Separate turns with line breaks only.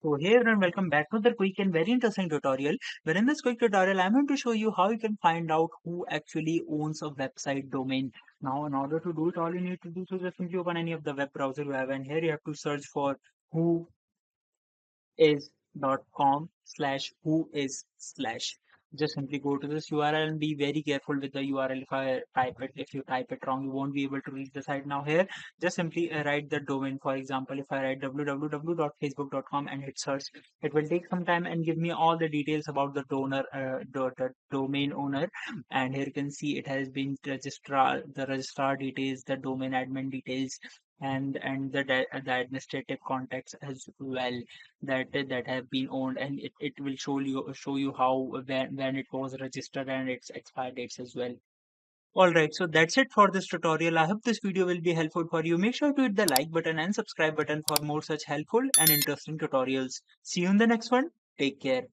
So hey everyone, welcome back to the quick and very interesting tutorial. Where in this quick tutorial, I'm going to show you how you can find out who actually owns a website domain. Now, in order to do it, all you need to do is just simply open any of the web browser you have, and here you have to search for who is.com/who is slash. Just simply go to this URL and be very careful with the URL. If you type it wrong, you won't be able to reach the site. Now here, just simply write the domain. For example, if I write www.facebook.com and hit search, it will take some time and give me all the details about the the domain owner. And here you can see it has been the registrar details, the domain admin details, and the administrative contacts as well that have been owned, and it will show you how when it was registered and its expire dates as well. All right, so that's it for this tutorial. I hope this video will be helpful for you. Make sure to hit the like button and subscribe button for more such helpful and interesting tutorials. See you in the next one. Take care.